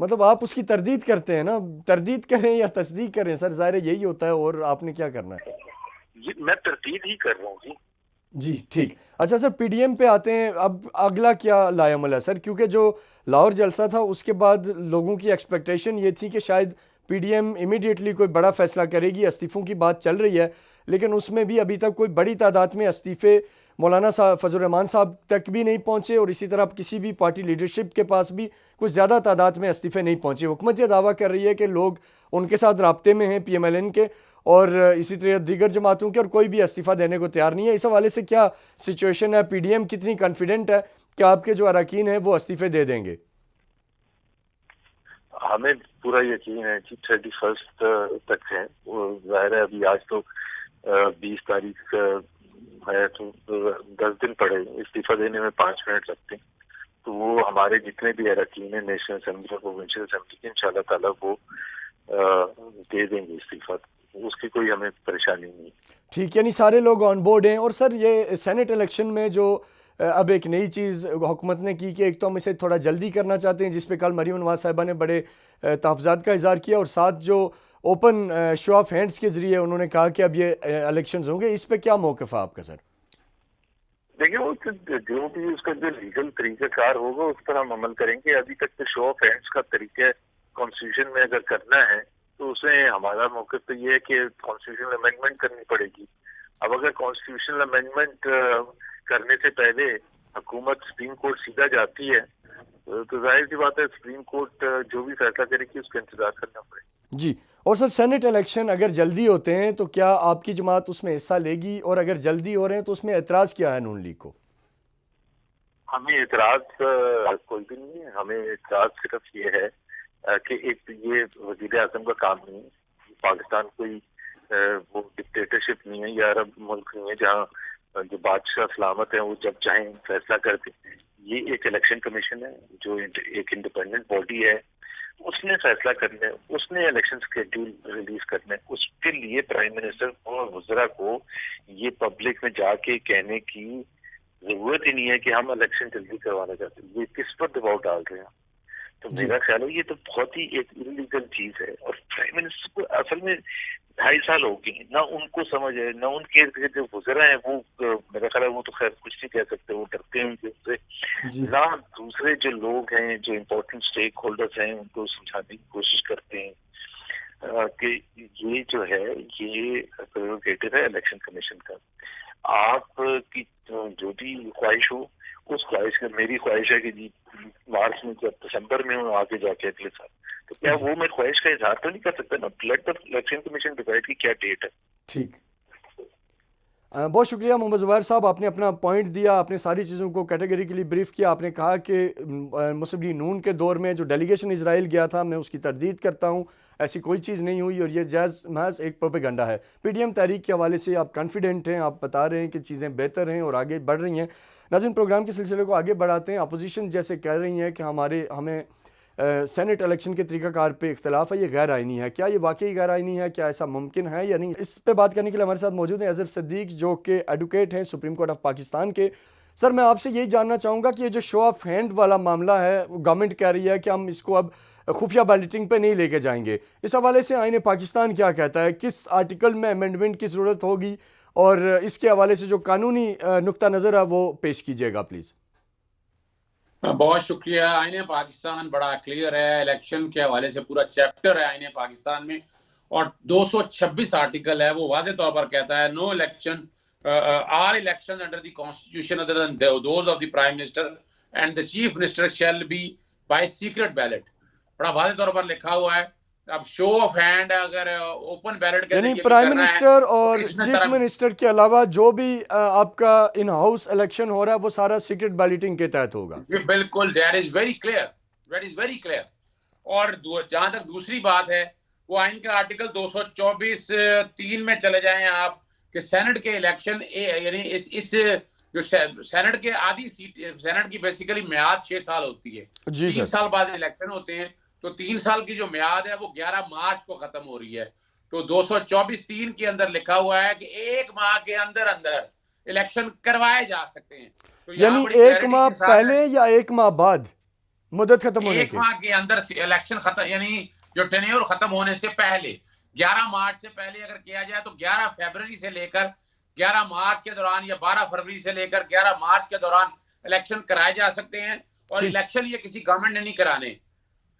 مطلب آپ اس کی تردید کرتے ہیں نا, تردید کریں یا تصدیق کریں سر, ظاہر ہے یہی ہوتا ہے, اور آپ نے کیا کرنا ہے. میں تردید ہی کر رہا ہوں جی. جی ٹھیک. اچھا سر, پی ڈی ایم پہ آتے ہیں. اب اگلا کیا لائے عمل ہے سر, کیونکہ جو لاہور جلسہ تھا اس کے بعد لوگوں کی ایکسپیکٹیشن یہ تھی کہ شاید پی ڈی ایم امیڈیٹلی کوئی بڑا فیصلہ کرے گی. استعفوں کی بات چل رہی ہے, لیکن اس میں بھی ابھی تک کوئی بڑی تعداد میں استعفے مولانا صاحب فضل الرحمان صاحب تک بھی نہیں پہنچے, اور اسی طرح کسی بھی پارٹی لیڈرشپ کے پاس بھی کچھ زیادہ تعداد میں استعفے نہیں پہنچے. حکومت یہ دعویٰ کر رہی ہے کہ لوگ ان کے ساتھ رابطے میں ہیں, پی ایم ایل این کے اور اسی طرح دیگر جماعتوں کے, اور کوئی بھی استعفیٰ دینے کو تیار نہیں ہے. اس حوالے سے کیا سچویشن ہے, پی ڈی ایم کتنی کانفیڈنٹ ہے کہ آپ کے جو اراکین ہیں وہ استعفے دے دیں گے؟ ہمیں پورا یقین ہے جی 31 تک ہے. ظاہر ہے ابھی آج تو 20 تاریخ ہے, تو 10 دن پڑے, استعفیٰ دینے میں 5 منٹ لگتے ہیں. تو وہ ہمارے جتنے بھی اراکین ہیں نیشنل اسمبلی اور پروونشل اسمبلی کے, انشاءاللہ تعالیٰ وہ دے دیں گے استعفیٰ. اس کی کوئی ہمیں پریشانی نہیں. ٹھیک, یعنی سارے لوگ آن بورڈ ہیں. اور سر یہ سینٹ الیکشن میں جو اب ایک نئی چیز حکومت نے کی کہ ایک تو ہم اسے تھوڑا جلدی کرنا چاہتے ہیں, جس پہ کل مریم نواز صاحبہ نے بڑے تحفظات کا اظہار کیا, اور ساتھ جو اوپن شو آف ہینڈز کے ذریعے انہوں نے کہا کہ اب یہ الیکشنز ہوں گے. اس پہ کیا موقف ہے آپ کا سر؟ دیکھیں وہ جو بھی اس کا جو لیگل طریقہ کار ہوگا اس پر ہم عمل کریں گے. ابھی تک تو شو آف ہینڈز کا طریقہ کانسٹیٹیوشن میں اگر کرنا ہے تو اس میں ہمارا موقف تو یہ ہے کہ کانسٹیٹیوشنل امینڈمنٹ کرنی پڑے گی. اب اگر کانسٹیٹیوشنل امینڈمنٹ کرنے سے پہلے حکومت سپریم کورٹ سیدھا جاتی ہے تو ظاہر سی بات ہے سپریم کورٹ جو بھی فیصلہ کرے گی اس کا انتظار کرنا پڑے گا. جی. اور سر سینٹ الیکشن اگر جلدی ہوتے ہیں تو کیا آپ کی جماعت اس میں حصہ لے گی, اور اگر جلدی ہو رہے ہیں تو اس میں اعتراض کیا ہے نون لیگ کو؟ ہمیں اعتراض کوئی بھی نہیں ہے. ہمیں اعتراض صرف یہ ہے کہ ایک یہ وزیر اعظم کا کام نہیں ہے. پاکستان کوئی وہ ڈکٹیٹرشپ نہیں ہے یا عرب ملک نہیں ہے جہاں جو بادشاہ سلامت ہیں وہ جب چاہیں فیصلہ کرتے. یہ ایک الیکشن کمیشن ہے جو ایک انڈیپینڈنٹ باڈی ہے, اس نے فیصلہ کرنا ہے, اس نے الیکشن اسکیڈول ریلیز کرنا ہے. اس کے لیے پرائم منسٹر کو اور وزراء کو یہ پبلک میں جا کے کہنے کی ضرورت ہی نہیں ہے کہ ہم الیکشن جلدی کروانا چاہتے ہیں. یہ کس پر دباؤ ڈال رہے ہیں؟ تو میرا خیال ہے یہ تو بہت ہی ایک انلیگل چیز ہے. اور پرائم منسٹر کو اصل میں 2.5 سال ہو گئے, نہ ان کو سمجھ ہے نہ ان کے جو وزراء ہیں وہ میرا خیال ہے وہ تو خیر کچھ نہیں کہہ سکتے, وہ ڈرتے ہیں ان سے, نہ دوسرے جو لوگ ہیں جو امپورٹنٹ اسٹیک ہولڈرز ہیں ان کو سمجھانے کی کوشش کرتے ہیں کہ یہ جو ہے یہ پریروگیٹو ہے الیکشن کمیشن کا. آپ کی جو بھی خواہش ہو اس خواہش کا, میری خواہش ہے کہ جی مارچ میں جب دسمبر میں ہوں آگے جا کے اگلے سال, تو کیا وہ میں خواہش کا اظہار تو نہیں کر سکتا نا. Let the election commission decide کی کیا ڈیٹ ہے. ٹھیک, بہت شکریہ محمد زبیر صاحب, آپ نے اپنا پوائنٹ دیا, آپ نے ساری چیزوں کو کیٹیگریکلی بریف کیا. آپ نے کہا کہ مسلم لیگ نون کے دور میں جو ڈیلیگیشن اسرائیل گیا تھا میں اس کی تردید کرتا ہوں, ایسی کوئی چیز نہیں ہوئی, اور یہ جائز محض ایک پروپیگنڈا ہے. پی ڈی ایم تحریک کے حوالے سے آپ کانفیڈنٹ ہیں, آپ بتا رہے ہیں کہ چیزیں بہتر ہیں اور آگے بڑھ رہی ہیں. ناظرین پروگرام کے سلسلے کو آگے بڑھاتے ہیں. اپوزیشن جیسے کہہ رہی ہیں کہ ہمیں سینٹ الیکشن کے طریقہ کار پہ اختلاف ہے, یہ غیر آئینی ہے. کیا یہ واقعی غیر آئینی ہے؟ کیا ایسا ممکن ہے یا نہیں؟ اس پہ بات کرنے کے لیے ہمارے ساتھ موجود ہیں اظہر صدیق جو کہ ایڈوکیٹ ہیں سپریم کورٹ آف پاکستان کے. سر میں آپ سے یہی جاننا چاہوں گا کہ یہ جو شو آف ہینڈ والا معاملہ ہے, گورنمنٹ کہہ رہی ہے کہ ہم اس کو اب خفیہ بیلٹنگ پہ نہیں لے کے جائیں گے. اس حوالے سے آئین پاکستان کیا کہتا ہے؟ کس آرٹیکل میں امینڈمنٹ کی ضرورت ہوگی, اور اس کے حوالے سے جو قانونی نقطہ نظر ہے وہ پیش کیجیے گا پلیز. بہت شکریہ. آئین پاکستان بڑا کلیئر ہے, الیکشن کے حوالے سے پورا چیپٹر ہے آئین پاکستان میں, اور 226 آرٹیکل ہے. وہ واضح طور پر کہتا ہے نو election all elections under the constitution other than those of the prime minister and the chief minister shall be by secret ballot. بڑا واضح طور پر لکھا ہوا ہے. اب شو آف ہینڈ اگر اوپن بیلٹ کے یعنی پرائم منسٹر اور چیف منسٹر کے علاوہ جو بھی آپ کا ان ہاؤس الیکشن ہو رہا ہے وہ سارا سیکرٹ بیلٹنگ کے تحت ہوگا. بالکل, that is very clear. اور جہاں تک دوسری بات ہے وہ آئین کا آرٹیکل 224(3) میں چلے جائیں آپ کہ سینٹ کے الیکشن یعنی اس جو سینٹ کے آدھی سیٹ, سینٹ کی بیسیکلی میعاد 6 سال ہوتی ہے, 3 سال بعد الیکشن ہوتے ہیں, تو 3 سال کی جو میعاد ہے وہ 11 مارچ کو ختم ہو رہی ہے. تو 224(3) کے اندر لکھا ہوا ہے کہ 1 ماہ کے اندر الیکشن کروائے جا سکتے ہیں. تو یعنی 1 ماہ پہلے یا 1 ماہ بعد؟ مدت ختم ہونے ایک ماہ کے اندر الیکشن ختم، یعنی جو ٹینیور ختم ہونے سے پہلے 11 مارچ سے پہلے اگر کیا جائے تو 11 فیبروری سے لے کر 11 مارچ کے دوران یا 12 فروری سے لے کر 11 مارچ کے دوران الیکشن کرائے جا سکتے ہیں. اور الیکشن یہ کسی گورنمنٹ نے نہیں کرانے.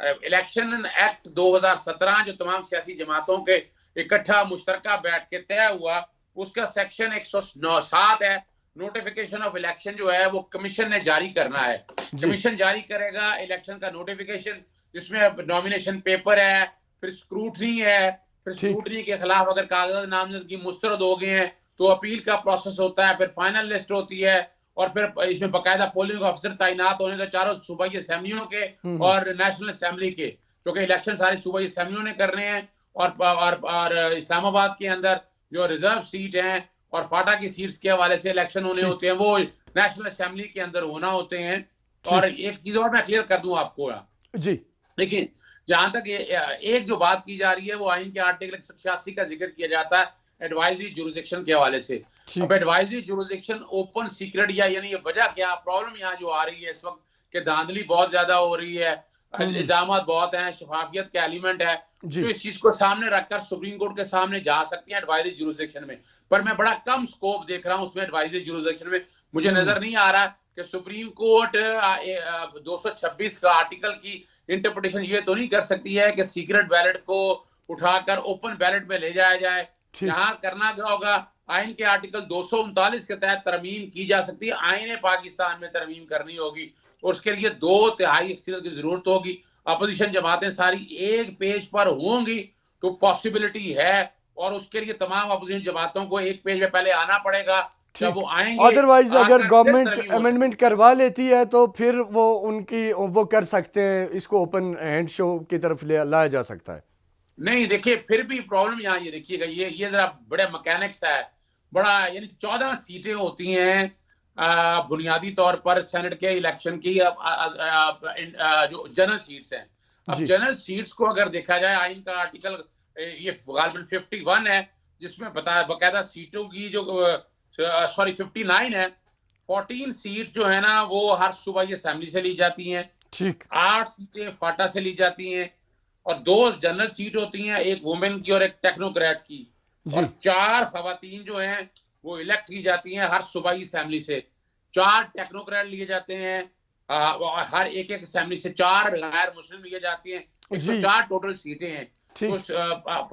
الیکشن ایکٹ 2017 جو تمام سیاسی جماعتوں کے اکٹھا مشترکہ بیٹھ کے طے ہوا، اس کا سیکشن 107 ہے. نوٹیفیکیشن آف الیکشن جو ہے وہ کمیشن نے جاری کرنا ہے. کمیشن جاری کرے گا الیکشن کا نوٹیفیکیشن، جس میں نامینیشن پیپر ہے، پھر اسکروٹنی ہے، پھر اسکروٹنی کے خلاف اگر کاغذات نامزدگی مسترد ہو گئے ہیں تو اپیل کا پروسیس ہوتا ہے، پھر فائنل لسٹ ہوتی ہے، اور پھر اس میں باقاعدہ پولنگ آفیسر تعینات ہونے تو چاروں صوبائی اسمبلیوں کے اور نیشنل اسمبلی کے، چونکہ الیکشن ساری صوبائی اسمبلیوں نے کرنے ہیں. اور اسلام آباد کے اندر جو ریزرو سیٹ ہیں اور فاٹا کی سیٹس کے حوالے سے الیکشن ہونے ہوتے ہیں، وہ نیشنل اسمبلی کے اندر ہونا ہوتے ہیں. اور ایک چیز اور میں کلیئر کر دوں آپ کو جی، لیکن جہاں تک ایک جو بات کی جا رہی ہے وہ آئین کے آرٹیکل 186 کا ذکر کیا جاتا ہے ایڈوائزری جورسڈکشن کے حوالے سے. اب ایڈوائزری جورسڈکشن اوپن سیکرٹ، یعنی یہ وجہ کیا پرابلم یہاں جو آ رہی ہے اس وقت کہ دھاندلی بہت زیادہ ہو رہی ہے، الزامات بہت ہیں، شفافیت کا ایلیمنٹ ہے، جو اس چیز کو سامنے رکھ کر سپریم کورٹ کے سامنے جا سکتے ہیں ایڈوائزری جورسڈکشن میں. پر میں بڑا کم سکوپ دیکھ رہا ہوں اس میں ایڈوائزری جورسڈکشن میں. مجھے نظر نہیں آ رہا کہ سپریم کورٹ 226 کا آرٹیکل کی انٹرپریٹیشن یہ تو نہیں کر سکتی ہے کہ سیکرٹ بیلٹ کو اٹھا کر اوپن بیلٹ میں لے جایا جائے. یہاں کرنا کیا ہوگا، آئین کے آرٹیکل 239 کے تحت ترمیم کی جا سکتی ہے. آئین پاکستان میں ترمیم کرنی ہوگی اور اس کے لیے 2/3 اکثریت کی ضرورت ہوگی. اپوزیشن جماعتیں ساری ایک پیج پر ہوں گی تو پاسبلٹی ہے، اور اس کے لیے تمام اپوزیشن جماعتوں کو ایک پیج میں پہلے آنا پڑے گا. جب وہ آئیں گے، ادروائز اگر گورنمنٹ امینڈمنٹ کروا لیتی ہے تو پھر وہ کر سکتے ہیں، اس کو اوپن ہینڈ شو کی طرف لایا جا سکتا ہے. نہیں دیکھیے پھر بھی پرابلم یہاں یہ دیکھیے گا، یہ ذرا بڑے مکینکس ہے بڑا. یعنی 14 سیٹیں ہوتی ہیں بنیادی طور پر سینٹ کے الیکشن کی، جو جنرل سیٹس ہیں. اب جنرل سیٹس کو اگر دیکھا جائے آئین کا آرٹیکل یہ غالباً 51 ہے، جس میں باقاعدہ سیٹوں کی جو 59 ہے. 14 سیٹ جو ہے نا وہ ہر صوبائی اسمبلی سے لی جاتی ہیں، 8 سیٹیں فاٹا سے لی جاتی ہیں، اور 2 جنرل سیٹ ہوتی ہیں، ایک وومن کی اور ایک ٹیکنوکریٹ کی، اور 4 خواتین جو ہیں وہ الیکٹ کی جاتی ہیں ہر صوبائی اسمبلی سے. 4 ٹیکنوکریٹ لیے جاتے ہیں، ہر ایک اسمبلی سے 4 غیر مسلم لیے جاتے ہیں. 104 ٹوٹل سیٹیں ہیں.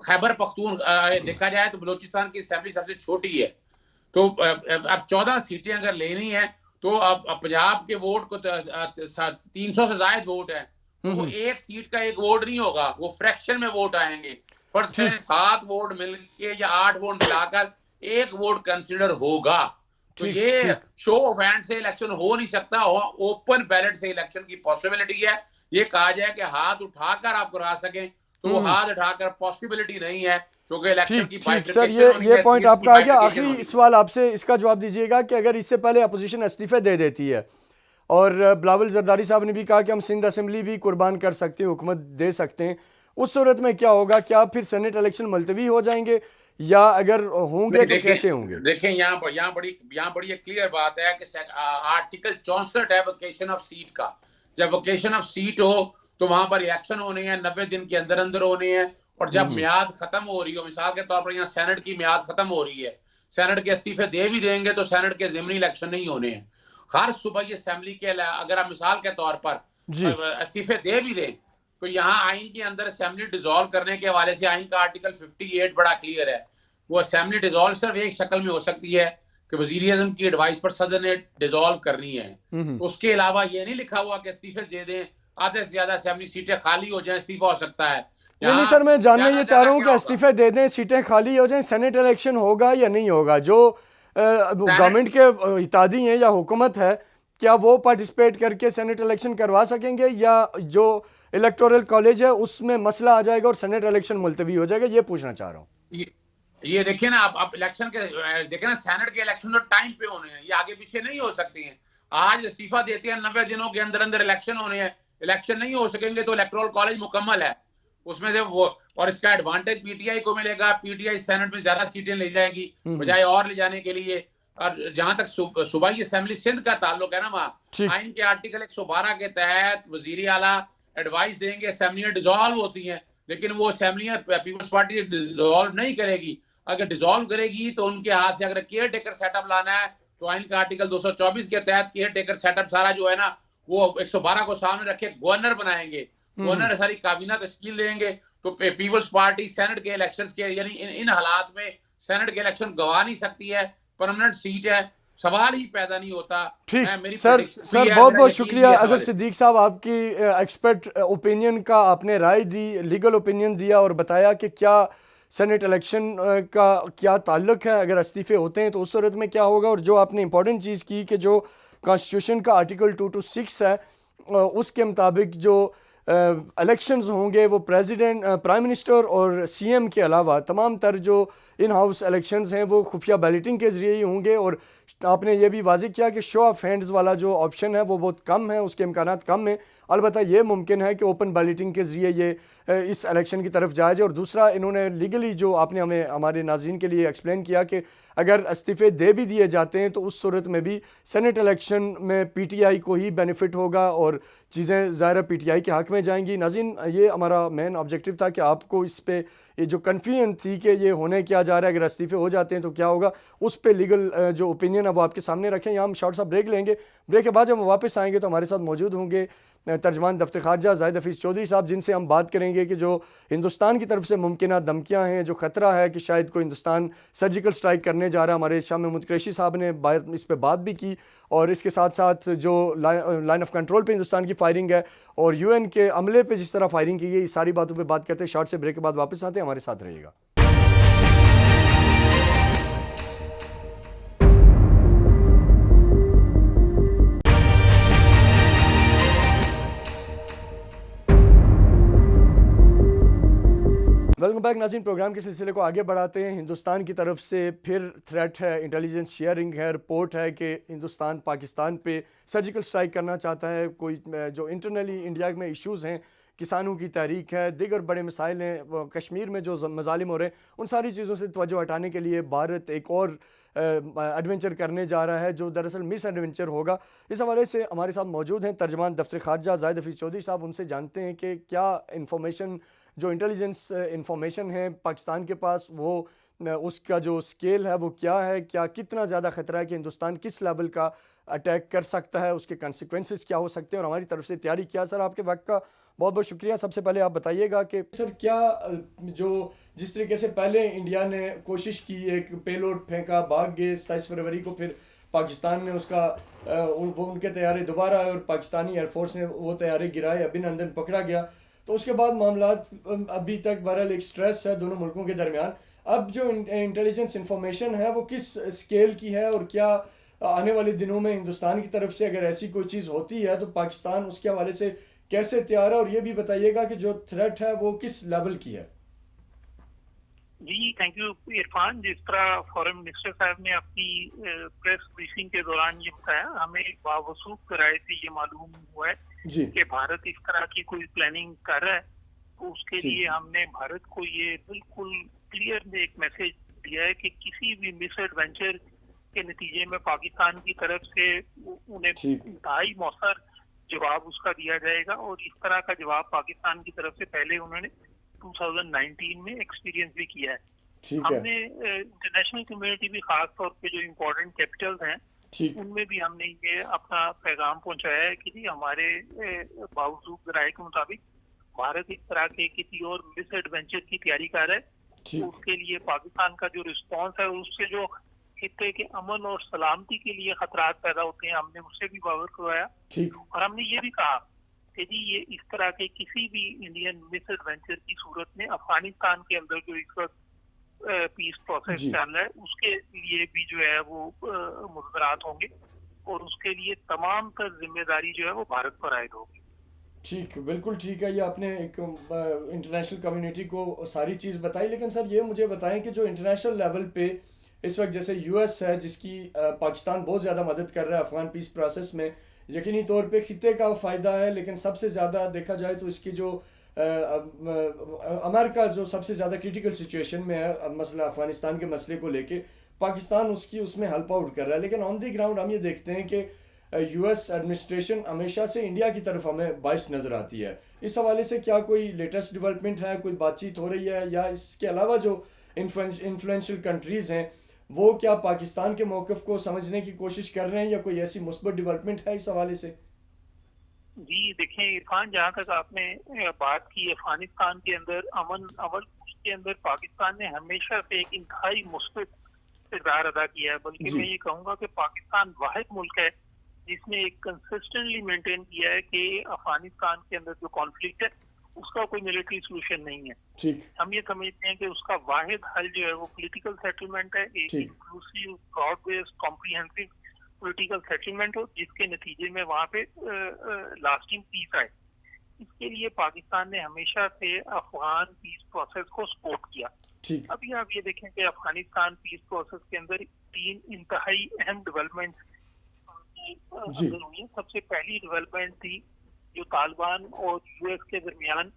خیبر پختون دیکھا جائے تو بلوچستان کی اسمبلی سب سے چھوٹی ہے. تو اب 14 سیٹیں اگر لینی ہیں تو اب پنجاب کے ووٹ کو 300 سے زائد ووٹ ہے، وہ ایک سیٹ کا ایک ووٹ نہیں ہوگا، وہ فریکشن میں ووٹ آئیں گے. فرض کریں 7 ووٹ مل کے یا 8 ووٹ ملا کر ایک ووٹ کنسیڈر ہوگا. تو یہ شو آف ہینڈ سے الیکشن ہو نہیں سکتا، اوپن بیلٹ سے الیکشن کی پاسبلٹی ہے. یہ کہا جائے کہ ہاتھ اٹھا کر آپ کرا سکیں تو وہ ہاتھ اٹھا کر پاسبلٹی نہیں ہے، کیونکہ الیکشن کی سر یہ پوائنٹ آپ کا آ گیا. آخری سوال آپ سے اس کا جواب دیجیے گا کہ اگر اس سے پہلے اپوزیشن استعفے دے دیتی ہے، اور بلاول زرداری صاحب نے بھی کہا کہ ہم سندھ اسمبلی بھی قربان کر سکتے ہیں، حکومت دے سکتے ہیں، اس صورت میں کیا ہوگا؟ کیا پھر سینٹ الیکشن ملتوی ہو جائیں گے، یا اگر ہوں گے تو کیسے ہوں گے؟ دیکھیں یہاں بڑی ایک کلیئر بات ہے کہ آرٹیکل 64 ہے ویکیشن آف سیٹ کا. جب ویکیشن آف سیٹ ہو تو وہاں پر الیکشن ہونے ہیں، 90 دن کے اندر اندر ہونے ہیں. اور جب میعاد ختم ہو رہی ہو، مثال کے طور پر یہاں سینٹ کی میعاد ختم ہو رہی ہے، سینٹ کے استعفے دے بھی دیں گے تو سینٹ کے ضمنی الیکشن نہیں ہونے ہیں. ہر صوبائی اسمبلی کے اگر آپ مثال کے طور پر استعفے دے بھی دیں تو یہاں آئین کے اندر اسمبلی ڈیزالو کرنے کے حوالے سے آئین کا آرٹیکل 58 بڑا کلیئر ہے. وہ اسمبلی ڈیزالو صرف ایک شکل میں ہو سکتی ہے کہ وزیر اعظم کی ایڈوائس پر صدر نے ڈیزالو کرنی ہے. اس کے علاوہ یہ نہیں لکھا ہوا کہ استعفے دے دیں، آدھے سے زیادہ اسمبلی سیٹیں خالی ہو جائیں استعفیٰ ہو سکتا ہے. نہیں سر، میں جاننا یہ چاہ رہا ہوں کہ استعفے دے دیں، سیٹیں خالی ہو جائیں، سینٹ الیکشن ہوگا یا نہیں ہوگا؟ جو گورنمنٹ کے اتحادی ہیں یا حکومت ہے، کیا وہ پارٹیسپیٹ کر کے سینٹ الیکشن کروا سکیں گے، یا جو الیکٹورل کالج ہے اس میں مسئلہ آ جائے گا اور سینٹ الیکشن ملتوی ہو جائے گا؟ یہ پوچھنا چاہ رہا ہوں. یہ دیکھیں نا، آپ الیکشن کے دیکھیں نا، سینٹ کے الیکشن تو ٹائم پہ ہونے ہیں، یہ آگے پیچھے نہیں ہو سکتی ہیں. آج استعفیٰ دیتے ہیں، 90 دنوں کے اندر اندر الیکشن ہونے ہیں، الیکشن نہیں ہو سکیں گے تو الیکٹورل کالج مکمل ہے اس میں سے وہ، اور اس کا ایڈوانٹیج پی ٹی آئی کو ملے گا. پی ٹی آئی سینٹ میں زیادہ سیٹیں لے جائے گی بجائے اور لے جانے کے لیے. اور جہاں تک صوبائی اسمبلی سندھ کا تعلق ہے نا، وہاں آئین کے آرٹیکل 112 کے تحت وزیر اعلیٰ ایڈوائز دیں گے، اسمبلیاں ڈیزالو ہوتی ہیں، لیکن وہ اسمبلیاں پیپلز پارٹی ڈیزالو نہیں کرے گی. اگر ڈیزالو کرے گی تو ان کے ہاتھ سے اگر کیئر ٹیکر سیٹ اپ لانا ہے تو آئین کا آرٹیکل 224 کے تحت کیئر ٹیکر سیٹ اپ سارا جو ہے نا وہ 112 کو سامنے رکھے گورنر بنائیں گے، گورنر ساری کابینہ تشکیل دیں گے. تو پیپلز پارٹی سینٹ کے الیکشنز کے یعنی ان حالات میں سینٹ کے الیکشن گوا نہیں سکتی ہے، پرماننٹ سیٹ ہے، سوال ہی پیدا نہیں ہوتا. ٹھیک سر بہت بہت شکریہ اظہر صدیق صاحب، آپ کی ایکسپرٹ اوپینین کا آپ نے رائے دی، لیگل اوپینین دیا اور بتایا کہ کیا سینٹ الیکشن کا کیا تعلق ہے، اگر استعفے ہوتے ہیں تو اس صورت میں کیا ہوگا. اور جو آپ نے امپورٹنٹ چیز کی کہ جو کانسٹیٹیوشن کا آرٹیکل 226 ہے اس کے مطابق جو الیکشنز ہوں گے وہ پریزیڈنٹ، پرائم منسٹر اور سی ایم کے علاوہ تمام تر جو ان ہاؤس الیکشنز ہیں وہ خفیہ بیلٹنگ کے ذریعے ہی ہوں گے. اور آپ نے یہ بھی واضح کیا کہ شو آف ہینڈز والا جو آپشن ہے وہ بہت کم ہے، اس کے امکانات کم ہیں. البتہ یہ ممکن ہے کہ اوپن بیلٹنگ کے ذریعے یہ اس الیکشن کی طرف جایا جائے. اور دوسرا انہوں نے لیگلی جو آپ نے ہمیں ہمارے ناظرین کے لیے ایکسپلین کیا کہ اگر استعفے دے بھی دیے جاتے ہیں تو اس صورت میں بھی سینٹ الیکشن میں پی ٹی آئی کو ہی بینیفٹ ہوگا اور چیزیں ظاہر پی ٹی آئی کے حق میں جائیں گی. ناظرین یہ ہمارا مین آبجیکٹو تھا کہ آپ کو اس پہ یہ جو کنفیوژن تھی کہ یہ ہونے کیا جا رہا ہے، اگر استعفے ہو جاتے ہیں تو کیا ہوگا، اس پہ لیگل جو اوپینین ہے وہ آپ کے سامنے رکھیں. یہاں ہم شارٹ سا بریک لیں گے، بریک کے بعد جب ہم واپس آئیں گے تو ہمارے ساتھ موجود ہوں گے ترجمان دفتر خارجہ زاہد حفیظ چودھری صاحب، جن سے ہم بات کریں گے کہ جو ہندوستان کی طرف سے ممکنہ دھمکیاں ہیں، جو خطرہ ہے کہ شاید کوئی ہندوستان سرجیکل سٹرائک کرنے جا رہا ہے. ہمارے شاہ محمود قریشی صاحب نے اس پہ بات بھی کی، اور اس کے ساتھ ساتھ جو لائن آف کنٹرول پہ ہندوستان کی فائرنگ ہے اور یو این کے عملے پہ جس طرح فائرنگ کی گئی، اس ساری باتوں پہ بات کرتے ہیں. شارٹ سے بریک کے بعد واپس آتے ہیں، ہمارے ساتھ رہیے گا. ویلکم بیک ناظرین، پروگرام کے سلسلے کو آگے بڑھاتے ہیں. ہندوستان کی طرف سے پھر تھریٹ ہے، انٹیلیجنس شیئرنگ ہے، رپورٹ ہے کہ ہندوستان پاکستان پہ سرجیکل سٹرائک کرنا چاہتا ہے. کوئی جو انٹرنلی انڈیا میں ایشوز ہیں، کسانوں کی تحریک ہے، دیگر بڑے مسائل ہیں، کشمیر میں جو مظالم ہو رہے ہیں، ان ساری چیزوں سے توجہ ہٹانے کے لیے بھارت ایک اور ایڈونچر کرنے جا رہا ہے جو دراصل مس ایڈونچر ہوگا. اس حوالے سے ہمارے ساتھ موجود ہیں ترجمان دفتر خارجہ زاہد حفیظ چودھری صاحب. ان سے جانتے ہیں کہ کیا انفارمیشن، جو انٹیلیجنس انفارمیشن ہے پاکستان کے پاس، وہ اس کا جو سکیل ہے وہ کیا ہے، کیا کتنا زیادہ خطرہ ہے کہ ہندوستان کس لیول کا اٹیک کر سکتا ہے، اس کے کنسیکوینسز کیا ہو سکتے ہیں، اور ہماری طرف سے تیاری کیا. سر آپ کے وقت کا بہت بہت شکریہ. سب سے پہلے آپ بتائیے گا کہ سر کیا جو جس طریقے سے پہلے انڈیا نے کوشش کی، ایک پیلوڈ پھینکا، بھاگ گئے 27 فروری کو، پھر پاکستان نے اس کا وہ ان کے طیارے دوبارہ آئے اور پاکستانی ایئر فورس نے وہ طیارے گرائے، ابھینندن پکڑا گیا. تو اس کے بعد معاملات ابھی تک بہرحال ایک سٹریس ہے دونوں ملکوں کے درمیان. اب جو انٹیلیجنس انفارمیشن ہے وہ کس سکیل کی ہے، اور کیا آنے والے دنوں میں ہندوستان کی طرف سے اگر ایسی کوئی چیز ہوتی ہے تو پاکستان اس کے حوالے سے کیسے تیار ہے، اور یہ بھی بتائیے گا کہ جو تھریٹ ہے وہ کس لیول کی ہے. جی تھینک یو عرفان. جس طرح فارن منسٹر صاحب نے اپنی پریس بریفنگ کے دوران یہ بتایا، ہمیں باوثوق رائے سے یہ معلوم ہوا ہے کہ بھارت اس طرح کی کوئی پلاننگ کر رہا ہے. تو اس کے لیے ہم نے بھارت کو یہ بالکل کلیئر ایک میسج دیا ہے کہ کسی بھی مس ایڈونچر کے نتیجے میں پاکستان کی طرف سے انہیں انتہائی مؤثر جواب اس کا دیا جائے گا. اور اس طرح کا جواب پاکستان کی طرف سے پہلے انہوں نے 2019 میں ایکسپیرینس بھی کیا ہے. ہم نے انٹرنیشنل کمیونٹی بھی خاص طور پہ جو امپورٹنٹ کیپٹلز ہیں ان میں بھی ہم نے یہ اپنا پیغام پہنچایا ہے کہ جی ہمارے باوجود رائے کے مطابق بھارت اس طرح کے کسی اور مس ایڈونچر کی تیاری کر رہا ہے. اس کے لیے پاکستان کا جو رسپانس ہے اس سے جو خطے کے امن اور سلامتی کے لیے خطرات پیدا ہوتے ہیں، ہم نے اس سے بھی باور کروایا. اور ہم نے یہ بھی کہا کہ جی یہ اس طرح کے کسی بھی انڈین مس ایڈونچر کی صورت میں افغانستان کے اندر جو اس وقت پیس پروسیس چل رہا ہے اس کے لیے بھی جو ہے وہ مذاکرات ہوں گے، اور اس کے لیے تمام تر ذمہ داری جو ہے وہ بھارت پر عائد ہوگی. ٹھیک، بالکل ٹھیک ہے. یہ آپ نے ایک انٹرنیشنل کمیونٹی کو ساری چیز بتائی، لیکن سر یہ مجھے بتائیں کہ جو انٹرنیشنل لیول پہ اس وقت جیسے یو ایس ہے جس کی پاکستان بہت زیادہ مدد کر رہا ہے افغان پیس پروسیس میں، یقینی طور پہ خطے کا فائدہ ہے، لیکن سب سے زیادہ دیکھا جائے تو اس کی جو امریکہ جو سب سے زیادہ کرٹیکل سچویشن میں ہے مسئلہ افغانستان کے مسئلے کو لے کے، پاکستان اس میں ہیلپ آؤٹ کر رہا ہے. لیکن آن دی گراؤنڈ ہم یہ دیکھتے ہیں کہ یو ایس ایڈمنسٹریشن ہمیشہ سے انڈیا کی طرف ہمیں باعث نظر آتی ہے. اس حوالے سے کیا کوئی لیٹسٹ ڈیولپمنٹ ہے, کوئی بات چیت ہو رہی ہے, یا اس کے علاوہ جو انفلوئنشل کنٹریز ہیں وہ کیا پاکستان کے موقف کو سمجھنے کی کوشش کر رہے ہیں, یا کوئی ایسی مثبت ڈیولپمنٹ ہے اس حوالے سے؟ جی دیکھیں عرفان, جہاں تک آپ نے بات کی افغانستان کے اندر امن اس کے اندر پاکستان نے ہمیشہ سے ایک انتہائی مثبت کردار ادا کیا ہے. بلکہ میں یہ کہوں گا کہ پاکستان واحد ملک ہے جس نے ایک کنسسٹنٹلی مینٹین کیا ہے کہ افغانستان کے اندر جو کانفلکٹ ہے اس کا کوئی ملٹری سولوشن نہیں ہے. ہم یہ سمجھتے ہیں کہ اس کا واحد حل جو ہے وہ پولیٹیکل سیٹلمنٹ ہے, ایک inclusive broad based comprehensive political settlement ہو جس کے نتیجے میں وہاں پہ لاسٹنگ پیس آئے. اس کے لیے پاکستان نے ہمیشہ سے افغان پیس پروسیس کو سپورٹ کیا. ابھی آپ یہ دیکھیں کہ افغانستان پیس پروسیس کے اندر 3 انتہائی اہم ڈیولپمنٹ ہوئی. سب سے پہلی ڈیولپمنٹ تھی جو طالبان اور یو ایس کے درمیان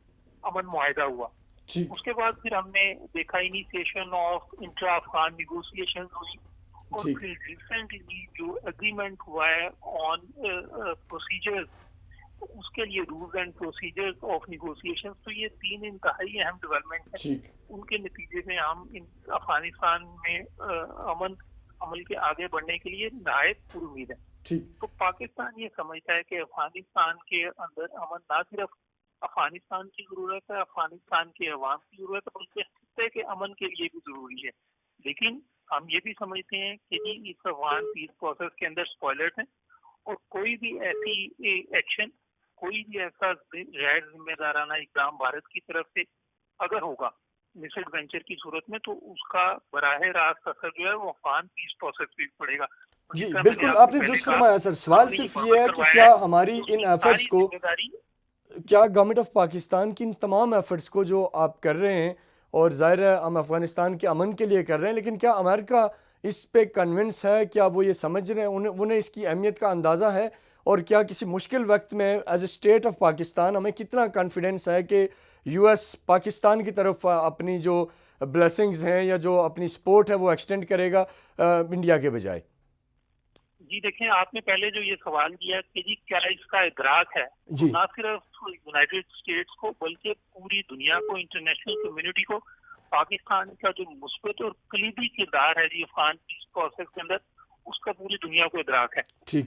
امن معاہدہ ہوا. اس کے بعد پھر ہم نے دیکھا initiation of intra Afghan negotiation ہوئی, اور پھر ریسنٹلی جو اگریمنٹ ہوا ہے آن پروسیجرز, اس کے لیے rules and procedures of negotiation. تو یہ 3 انتہائی اہم ڈیولپمنٹ ہیں. ان کے نتیجے میں ہم افغانستان میں عمل کے آگے بڑھنے کے لیے نہایت پر امید ہے. تو پاکستان یہ سمجھتا ہے کہ افغانستان کے اندر امن نہ صرف افغانستان کی ضرورت ہے, افغانستان کے عوام کی ضرورت ہے, بلکہ خطے کے امن کے لیے بھی ضروری ہے. لیکن ہم یہ بھی سمجھتے ہیں کہ اس افغان پیس پروسیس کے اندر اسپوائلرز ہیں, اور کوئی بھی ایسی ایکشن, کوئی بھی ایسا غیر ذمہ دارانہ اقدام بھارت کی طرف سے اگر ہوگا مس ایڈوینچر کی صورت میں, تو اس کا براہ راست اثر جو ہے وہ افغان پیس پروسیس پہ پڑے گا. جی بالکل, آپ نے درست فرمایا سر. سوال صرف یہ ہے کہ کیا ہماری ان ایفرٹس کو, کیا گورنمنٹ آف پاکستان کی ان تمام ایفرٹس کو جو آپ کر رہے ہیں, اور ظاہر ہے ہم افغانستان کے امن کے لیے کر رہے ہیں, لیکن کیا امریکہ اس پہ کنونس ہے, کیا وہ یہ سمجھ رہے ہیں, انہیں اس کی اہمیت کا اندازہ ہے, اور کیا کسی مشکل وقت میں as a state of Pakistan ہمیں کتنا کانفیڈنس ہے کہ یو ایس پاکستان کی طرف اپنی جو بلیسنگز ہیں یا جو اپنی سپورٹ ہے وہ ایکسٹینڈ کرے گا انڈیا کے بجائے؟ جی دیکھیں, آپ نے پہلے جو یہ سوال کیا کہ جی کیا اس کا ادراک ہے, نہ صرف یونائٹڈ اسٹیٹس کو بلکہ پوری دنیا کو, انٹرنیشنل کمیونٹی کو, پاکستان کا جو مثبت اور کلیدی کردار ہے جی افغان پیس پروسیس کے اندر, اس کا پوری دنیا کو ادراک ہے,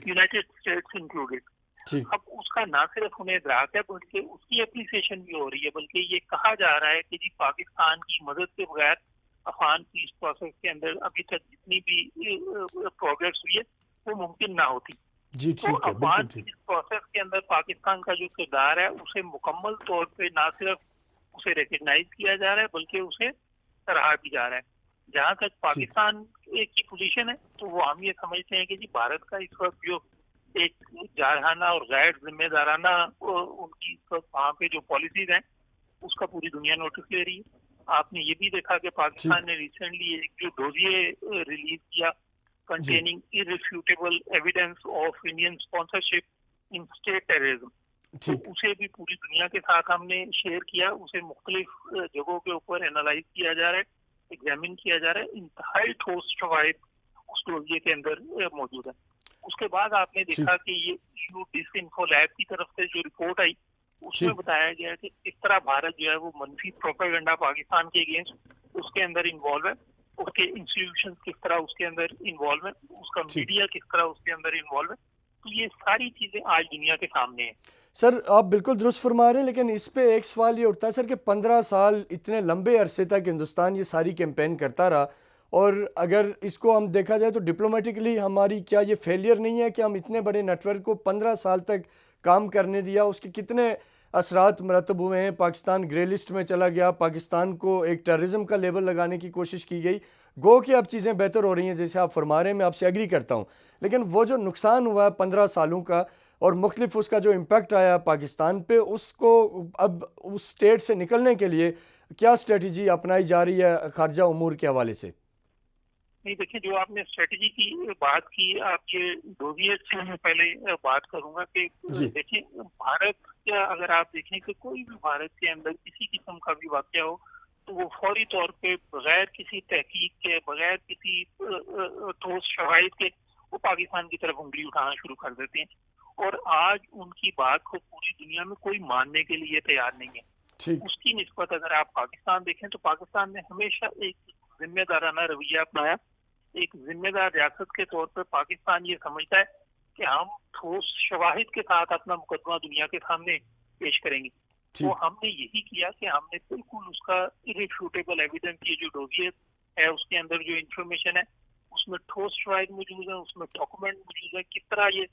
یونائٹڈ اسٹیٹس انکلوڈیڈ. اب اس کا نہ صرف انہیں ادراک ہے بلکہ اس کی اپریسیشن بھی ہو رہی ہے, بلکہ یہ کہا جا رہا ہے کہ جی پاکستان کی مدد کے بغیر افغان پیس پروسیس کے اندر ابھی تک جتنی بھی پروگریس ہوئی ہے وہ ممکن نہ ہوتی. تو افغان پیس پروسیس کے اندر پاکستان کا جو کردار ہے اسے مکمل طور پہ نہ صرف اسے ریکگنائز کیا جا رہا ہے بلکہ اسے سراہا بھی جا رہا ہے. جہاں تک پاکستان کی پوزیشن ہے تو وہ ہم یہ سمجھتے ہیں کہ جی بھارت کا اس وقت جو ایک جارحانہ اور غیر ذمہ دارانہ ان کی وہاں پہ جو پالیسیز ہیں اس کا پوری دنیا نوٹس لے رہی ہے. آپ نے یہ بھی دیکھا کہ پاکستان نے ریسنٹلی ایک جو ڈوزیے ریلیز کیا containing irrefutable evidence of Indian sponsorship in state terrorism. تو اسے بھی پوری دنیا کے ساتھ ہم نے شیئر کیا, اسے مختلف جگہوں کے اوپر انالائز کیا جا رہا ہے, ایگزامن کیا جا رہا ہے. انتہائی ٹھوس شواہد اس ڈوزیے کے اندر موجود ہے. اس کے بعد آپ نے دیکھا کہ یہ ایشو ڈس انفو لیب کی طرف سے جو رپورٹ آئی اس میں بتایا گیا کہ کس طرح بھارت جو ہے وہ منفی پروپیگنڈا پاکستان کے اگینسٹ اس کے اندر انوالو ہے, اس کے انسٹیٹیوشن کس طرح اس کے اندر انوالو ہے, اس کا میڈیا کس طرح اس کے اندر انوالو ہے. تو یہ ساری چیزیں آج دنیا کے سامنے ہیں. سر آپ بالکل درست فرما رہے ہیں, لیکن اس پہ ایک سوال یہ اٹھتا ہے سر کہ 15 سال اتنے لمبے عرصے تک ہندوستان یہ ساری کیمپین کرتا رہا, اور اگر اس کو ہم دیکھا جائے تو ڈپلومیٹکلی ہماری کیا یہ فیلئر نہیں ہے کہ ہم اتنے بڑے نیٹ ورک کو 15 سال تک کام کرنے دیا؟ اس کے کتنے اثرات مرتب ہوئے ہیں. پاکستان گرے لسٹ میں چلا گیا, پاکستان کو ایک ٹیررزم کا لیبل لگانے کی کوشش کی گئی. گو کہ اب چیزیں بہتر ہو رہی ہیں جیسے آپ فرما رہے ہیں, میں آپ سے ایگری کرتا ہوں, لیکن وہ جو نقصان ہوا ہے 15 سالوں کا اور مختلف اس کا جو امپیکٹ آیا پاکستان پہ, اس کو اب اس سٹیٹ سے نکلنے کے لیے کیا اسٹریٹجی اپنائی جا رہی ہے خارجہ امور کے حوالے سے؟ نہیں دیکھیں, جو آپ نے اسٹریٹجی کی بات کی, آپ یہ ڈوزیے سے میں پہلے بات کروں گا کہ دیکھیں بھارت کا اگر آپ دیکھیں کہ کوئی بھی بھارت کے اندر کسی قسم کا بھی واقعہ ہو تو وہ فوری طور پہ بغیر کسی تحقیق کے، بغیر کسی ٹھوس شواہد کے وہ پاکستان کی طرف انگلی اٹھانا شروع کر دیتے ہیں، اور آج ان کی بات کو پوری دنیا میں کوئی ماننے کے لیے تیار نہیں ہے۔ اس کی نسبت اگر آپ پاکستان دیکھیں تو پاکستان نے ہمیشہ ایک ذمہ دارانہ رویہ اپنایا۔ ایک ذمہ دار ریاست کے طور پر پاکستان یہ سمجھتا ہے کہ ہم ٹھوس شواہد کے ساتھ اپنا مقدمہ دنیا کے سامنے پیش کریں گے۔ تو ہم نے یہی کیا کہ ہم نے بالکل اس کا irrefutable ایویڈنس، یہ جو ڈوگیت ہے اس کے اندر جو انفارمیشن ہے اس میں ٹھوس شواہد موجود ہیں، اس میں ڈاکومنٹ موجود ہے، کس طرح یہ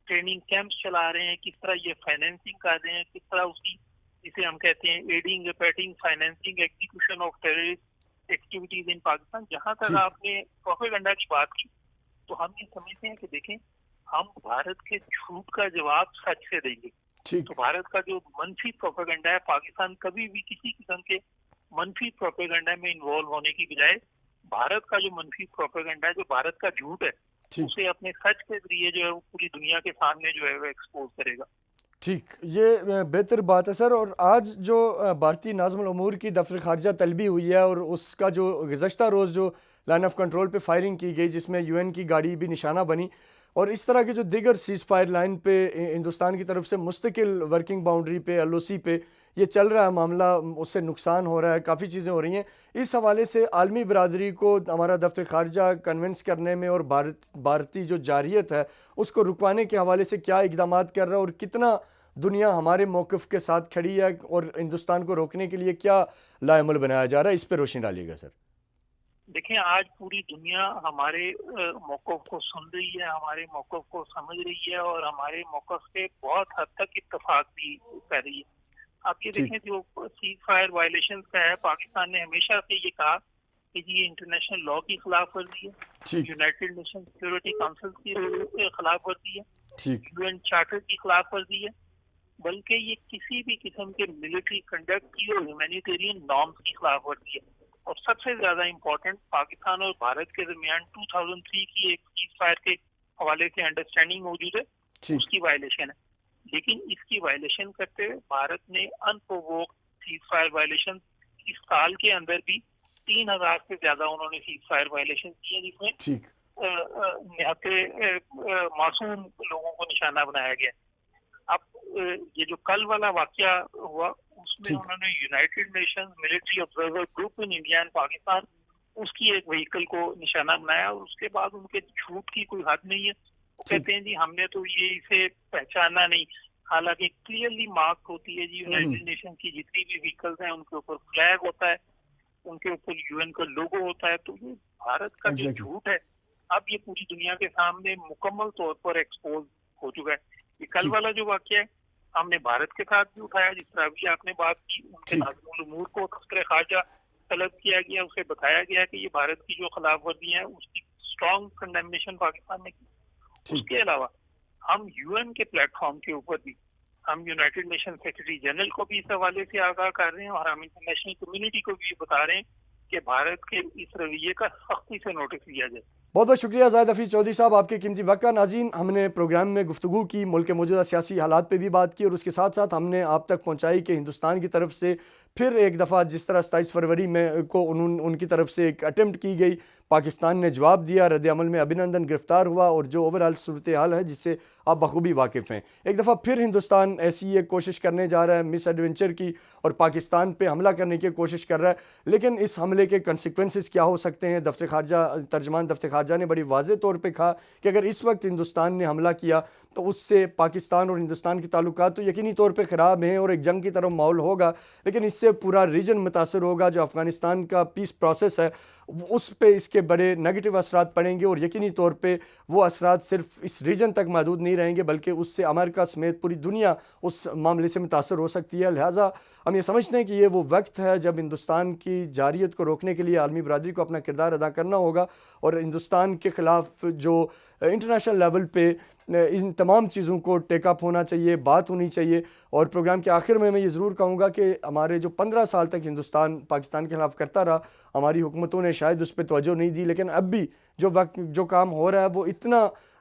ٹریننگ کیمپس چلا رہے ہیں، کس طرح یہ فائنینسنگ کر رہے ہیں، کس طرح اس کی جسے ہم کہتے ہیں aiding abetting financing execution of terrorist activities in Pakistan. جہاں تک آپ نے پروپیگنڈا کی بات کی تو ہم یہ سمجھتے ہیں کہ دیکھیں ہم بھارت کے جھوٹ کا جواب سچ سے دیں گے۔ تو بھارت کا جو منفی پروپیگنڈا ہے، پاکستان کبھی بھی کسی قسم کے منفی پروپیگنڈا میں انوالو ہونے کی بجائے بھارت کا جو منفی پروپیگنڈا ہے، جو بھارت کا جھوٹ ہے، اسے اپنے سچ کے ذریعے جو ہے وہ پوری دنیا کے سامنے جو ہے وہ ایکسپوز کرے گا۔ ٹھیک، یہ بہتر بات ہے سر۔ اور آج جو بھارتی ناظم الامور کی دفتر خارجہ طلبی ہوئی ہے اور اس کا جو گزشتہ روز جو لائن آف کنٹرول پہ فائرنگ کی گئی جس میں UN کی گاڑی بھی نشانہ بنی، اور اس طرح کے جو دیگر سیز فائر لائن پہ ہندوستان کی طرف سے مستقل ورکنگ باؤنڈری پہ LOC پہ یہ چل رہا ہے معاملہ، اس سے نقصان ہو رہا ہے، کافی چیزیں ہو رہی ہیں، اس حوالے سے عالمی برادری کو ہمارا دفتر خارجہ کنونس کرنے میں اور بھارتی جو جارحیت ہے اس کو رکوانے کے حوالے سے کیا اقدامات کر رہا ہے، اور کتنا دنیا ہمارے موقف کے ساتھ کھڑی ہے، اور ہندوستان کو روکنے کے لیے کیا لائے عمل بنایا جا رہا ہے، اس پہ روشنی ڈالیے گا سر۔ دیکھیں آج پوری دنیا ہمارے موقف کو سن رہی ہے، ہمارے موقف کو سمجھ رہی ہے، اور ہمارے موقف سے بہت حد تک اتفاق بھی کر رہی ہے۔ آپ یہ دیکھیں جو سیز فائر وائلیشن کا ہے، پاکستان نے ہمیشہ سے یہ کہا کہ یہ انٹرنیشنل لا کی خلاف ورزی ہے، یونائٹڈ نیشن سیکورٹی کونسل کی خلاف ورزی ہے، UN چارٹر کی خلاف ورزی ہے، بلکہ یہ کسی بھی قسم کے ملٹری کنڈکٹ کی اور ہیومینیٹیرین نارمز کی خلاف ورزی ہے۔ اور سب سے زیادہ امپورٹنٹ پاکستان اور بھارت کے درمیان 2003 کی ایک سیز فائر کے حوالے سے انڈرسٹینڈنگ موجود ہے، اس کی وائلیشن ہے۔ لیکن اس کی وائلیشن کرتے ہوئے بھارت نے ان سیز فائر وائلیشن اس سال کے اندر بھی 3000 سے زیادہ انہوں نے سیز فائر وائلیشن کی ہیں، جس میں نہایت معصوم لوگوں کو نشانہ بنایا گیا۔ اب یہ جو کل والا واقعہ ہوا اس میں انہوں نے United Nation military observer group in India and Pakistan اس کی ایک وہیکل کو نشانہ بنایا، اور اس کے بعد ان کے جھوٹ کی کوئی حد نہیں ہے۔ وہ کہتے ہیں جی ہم نے تو یہ اسے پہچانا نہیں، حالانکہ کلیئرلی مارک ہوتی ہے جی یونائٹڈ نیشن کی جتنی بھی وہیکلز ہیں ان کے اوپر فلیگ ہوتا ہے، ان کے اوپر UN کا لوگو ہوتا ہے۔ تو یہ بھارت کا جو جھوٹ ہے اب یہ پوری دنیا کے سامنے مکمل طور پر ایکسپوز ہو چکا ہے۔ یہ کل والا جو واقعہ ہے ہم نے بھارت کے ساتھ بھی اٹھایا، جس طرح بھی آپ نے بات کی، ان کے ناظم الامور کو دفتر خارجہ طلب کیا گیا، اسے بتایا گیا کہ یہ بھارت کی جو خلاف ورزیاں ہیں اس کی اسٹرانگ کنڈیمنیشن پاکستان نے کی۔ اس کے علاوہ ہم UN کے پلیٹ فارم کے اوپر بھی ہم یونائٹڈ نیشن سیکرٹری جنرل کو بھی اس حوالے سے آگاہ کر رہے ہیں، اور ہم انٹرنیشنل کمیونٹی کو بھی بتا رہے ہیں کہ بھارت کے اس رویے کا سختی سے نوٹس لیا جائے۔ بہت بہت شکریہ زاہد حفیظ چودھری صاحب، آپ کے قیمتی وقت کا۔ ناظرین، ہم نے پروگرام میں گفتگو کی، ملک کے موجودہ سیاسی حالات پہ بھی بات کی، اور اس کے ساتھ ساتھ ہم نے آپ تک پہنچائی کہ ہندوستان کی طرف سے پھر ایک دفعہ جس طرح 27 فروری میں کو ان کی طرف سے ایک اٹیمپٹ کی گئی، پاکستان نے جواب دیا، رد عمل میں ابھینندن گرفتار ہوا، اور جو اوورآل صورتحال ہے جس سے آپ بخوبی واقف ہیں، ایک دفعہ پھر ہندوستان ایسی ایک کوشش کرنے جا رہا ہے مس ایڈونچر کی، اور پاکستان پہ حملہ کرنے کی کوشش کر رہا ہے۔ لیکن اس حملے کے کنسیکوینسز کیا ہو سکتے ہیں؟ دفتر خارجہ ترجمان دفتر خارجہ نے بڑی واضح طور پہ کہا کہ اگر اس وقت ہندوستان نے حملہ کیا تو اس سے پاکستان اور ہندوستان کے تعلقات تو یقینی طور پہ خراب ہیں اور ایک جنگ کی طرف ماحول ہوگا، لیکن اس سے پورا ریجن متاثر ہوگا۔ جو افغانستان کا پیس پروسیس ہے اس پہ اس کے بڑے نیگیٹو اثرات پڑیں گے، اور یقینی طور پہ وہ اثرات صرف اس ریجن تک محدود نہیں رہیں گے بلکہ اس سے امریکہ سمیت پوری دنیا اس معاملے سے متاثر ہو سکتی ہے۔ لہٰذا ہم یہ سمجھتے ہیں کہ یہ وہ وقت ہے جب ہندوستان کی جارحیت کو روکنے کے لیے عالمی برادری کو اپنا کردار ادا کرنا ہوگا، اور ہندوستان کے خلاف جو انٹرنیشنل لیول پہ ان تمام چیزوں کو ٹیک اپ ہونا چاہیے، بات ہونی چاہیے۔ اور پروگرام کے آخر میں یہ ضرور کہوں گا کہ ہمارے جو 15 سال تک ہندوستان پاکستان کے خلاف کرتا رہا، ہماری حکومتوں نے شاید اس پہ توجہ نہیں دی، لیکن اب بھی جو کام ہو رہا ہے وہ اتنا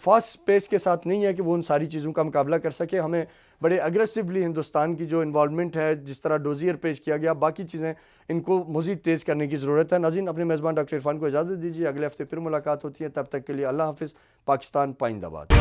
فاسٹ پیس کے ساتھ نہیں ہے کہ وہ ان ساری چیزوں کا مقابلہ کر سکے. ہمیں بڑے اگریسولی ہندوستان کی جو انوالومنٹ ہے، جس طرح ڈوزیئر پیش کیا گیا، باقی چیزیں ان کو مزید تیز کرنے کی ضرورت ہے. ناظرین، اپنے میزبان ڈاکٹر عرفان کو اجازت دیجیے، اگلے ہفتے پھر ملاقات ہوتی ہے. تب تک کے لیے اللہ حافظ. پاکستان پائندہ باد.